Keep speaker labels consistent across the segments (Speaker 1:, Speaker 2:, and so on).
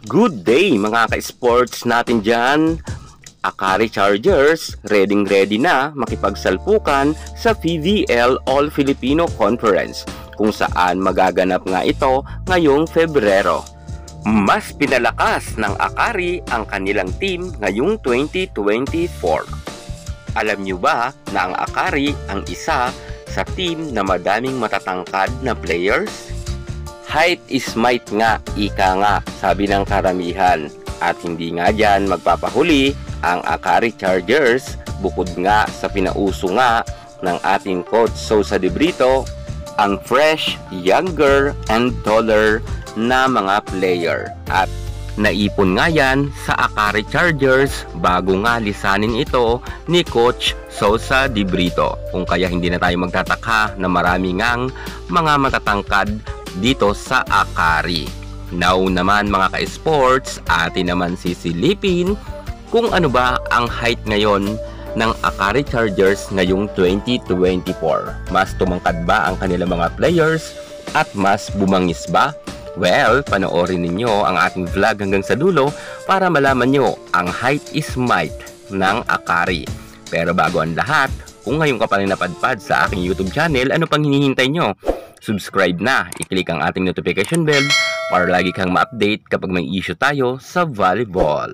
Speaker 1: Good day mga ka-sports natin dyan. Akari Chargers, ready na makipagsalpukan sa PVL All-Filipino Conference kung saan magaganap nga ito ngayong Febrero. Mas pinalakas ng Akari ang kanilang team ngayong 2024. Alam nyo ba na ang Akari ang isa sa team na madaming matatangkad na players? Height is might nga, ika nga, sabi ng karamihan. At hindi nga dyan magpapahuli ang Akari Chargers bukod nga sa pinauso nga ng ating coach Sosa de Brito, ang fresh, younger, and taller na mga player. At naipon nga yan sa Akari Chargers bago nga lisanin ito ni Coach Sosa de Brito. Kung kaya hindi na tayo magtataka na marami ngang mga matatangkad dito sa Akari. Now naman mga ka-sports, atin naman sisilipin kung ano ba ang height ngayon ng Akari Chargers ngayong 2024. Mas tumangkad ba ang kanilang mga players at mas bumangis ba? Well, panoorin ninyo ang ating vlog hanggang sa dulo para malaman nyo ang height is might ng Akari. Pero bago ang lahat, kung ngayon ka pa rin napadpad sa aking YouTube channel, ano pang hinihintay nyo? Subscribe na, i-click ang ating notification bell para lagi kang ma-update kapag may issue tayo sa volleyball.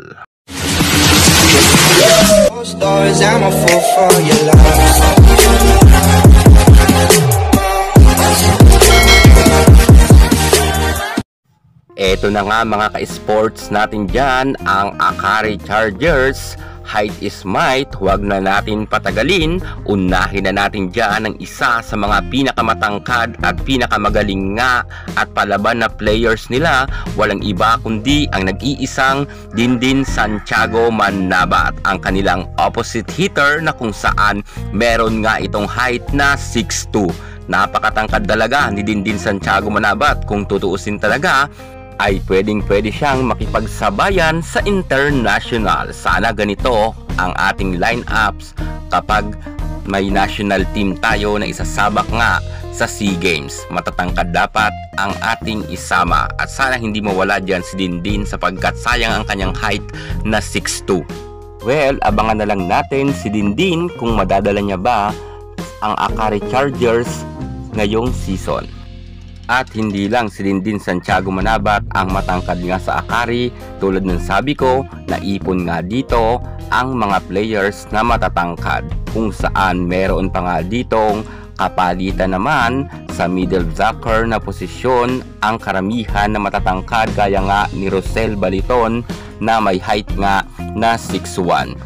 Speaker 1: Eto na nga mga ka-sports natin dyan, ang Akari Chargers. Height is might, huwag na natin patagalin. Unahin na natin dyan ang isa sa mga pinakamatangkad at pinakamagaling nga at palaban na players nila. Walang iba kundi ang nag-iisang Dindin Santiago Manabat, ang kanilang opposite hitter na kung saan meron nga itong height na 6'2". Napakatangkad talaga ni Dindin Santiago Manabat. Kung tutuusin talaga ay pwede siyang makipagsabayan sa international. Sana ganito ang ating lineups kapag may national team tayo na isasabak nga sa SEA Games. Matatangkad dapat ang ating isama at sana hindi mawala dyan si Dindin sapagkat sayang ang kanyang height na 6'2". Well, abangan na lang natin si Dindin kung madadala niya ba ang Akari Chargers ngayong season. At hindi lang si Dindin Santiago Manabat ang matangkad nga sa Akari. Tulad ng sabi ko, naipon nga dito ang mga players na matatangkad. Kung saan meron pa nga ditong kapalitan naman sa middle blocker na posisyon ang karamihan na matatangkad gaya nga ni Rosel Baliton na may height nga na 6'1".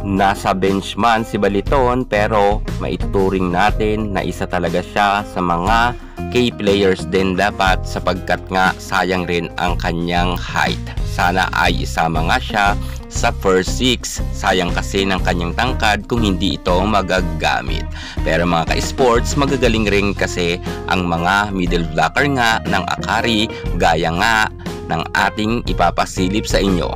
Speaker 1: Nasa bench man si Baliton pero maituturing natin na isa talaga siya sa mga key players din dapat sapagkat nga sayang rin ang kanyang height. Sana ay isama nga siya sa first 6. Sayang kasi ng kanyang tangkad kung hindi ito magagamit. Pero mga ka-sports, magagaling rin kasi ang mga middle blocker nga ng Akari gaya nga ng ating ipapasilip sa inyo.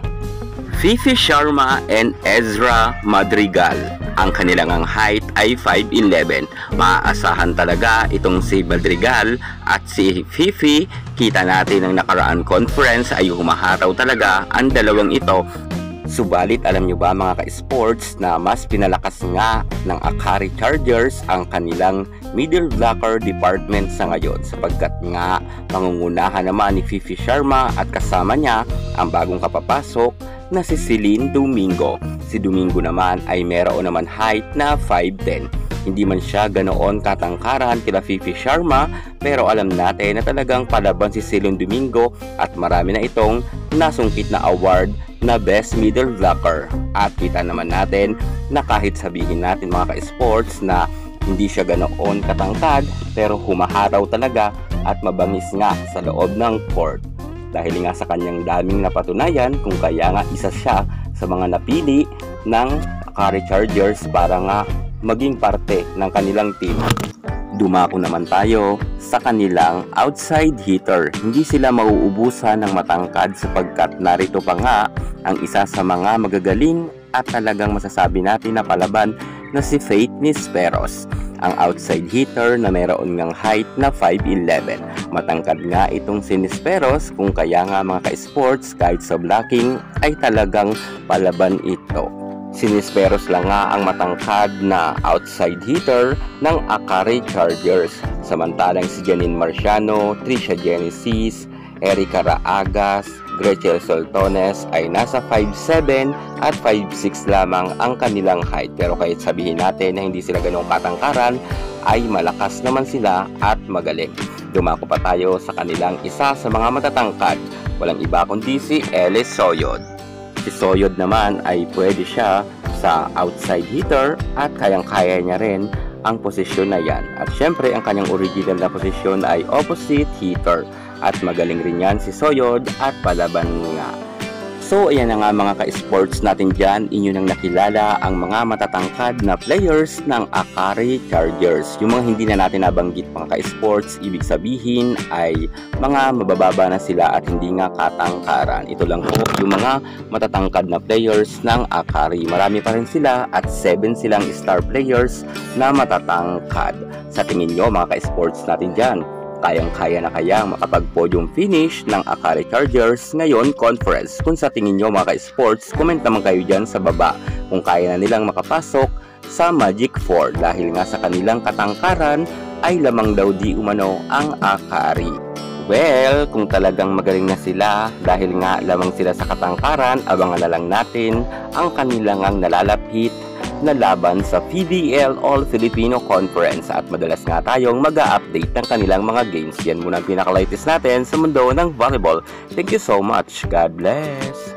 Speaker 1: Fifi Sharma and Ezra Madrigal. Ang kanilang ang height ay 5'11". Maaasahan talaga itong si Madrigal at si Fifi. Kita natin ng nakaraan conference ay humahataw talaga ang dalawang ito. Subalit alam nyo ba mga ka-sports na mas pinalakas nga ng Akari Chargers ang kanilang middle blocker department sa ngayon sapagkat nga pangungunahan naman ni Fifi Sharma at kasama niya ang bagong kapapasok na si Celine Domingo. Si Domingo naman ay meron naman height na 5'10". Hindi man siya ganoon katangkaran kila Fifi Sharma pero alam natin na talagang palaban si Celine Domingo at marami na itong nasungkit na award na best middle blocker. At kita naman natin na kahit sabihin natin mga ka-sports na hindi siya ganoon katangkad pero humaharaw talaga at mabangis nga sa loob ng court. Dahil nga sa kanyang daming napatunayan kung kaya nga isa siya sa mga napili ng Akari Chargers para nga maging parte ng kanilang team. Dumako naman tayo sa kanilang outside hitter. Hindi sila mauubusan ng matangkad sapagkat narito pa nga ang isa sa mga magagaling at talagang masasabi natin na palaban na si Faith Nisperos. ang outside hitter na mayroon ngang height na 5'11". Matangkad nga itong si Nisperos, kung kaya nga mga ka-sports kahit sa blocking ay talagang palaban ito. Si Nisperos lang nga ang matangkad na outside hitter ng Akari Chargers. Samantalang si Janine Marciano, Trisha Genesis, Erica Raagas, Gretchen Soltones ay nasa 5'7" at 5'6" lamang ang kanilang height. Pero kahit sabihin natin na hindi sila ganong katangkaran, ay malakas naman sila at magaling. Dumako pa tayo sa kanilang isa sa mga matatangkad. Walang iba kundi si Elis Soyod. Si Soyod naman ay pwede siya sa outside hitter at kayang-kaya niya rin ang posisyon na yan. At syempre ang kanyang original na posisyon ay opposite hitter. At magaling rin yan si Soyod at palaban nga. So ayan na nga mga ka-sports natin dyan, inyo nang nakilala ang mga matatangkad na players ng Akari Chargers. Yung mga hindi na natin nabanggit mga ka-sports, ibig sabihin ay mga mabababa na sila at hindi nga katangkaran. Ito lang po yung mga matatangkad na players ng Akari. Marami pa rin sila at 7 silang star players na matatangkad. Sa tingin nyo mga ka-sports natin dyan, kayang-kaya na kaya makapag-podium finish ng Akari Chargers ngayon conference? Kung sa tingin nyo mga ka-sports, comment naman kayo dyan sa baba kung kaya na nilang makapasok sa Magic 4 dahil nga sa kanilang katangkaran ay lamang daw di umano ang Akari. Well, kung talagang magaling na sila dahil nga lamang sila sa katangkaran, abangan na lang natin ang kanilang nalalapit na laban sa PDL All Filipino Conference at madalas nga tayong mag-a-update ng kanilang mga games. Yan muna ang pinaka-latest natin sa mundo ng volleyball. Thank you so much. God bless!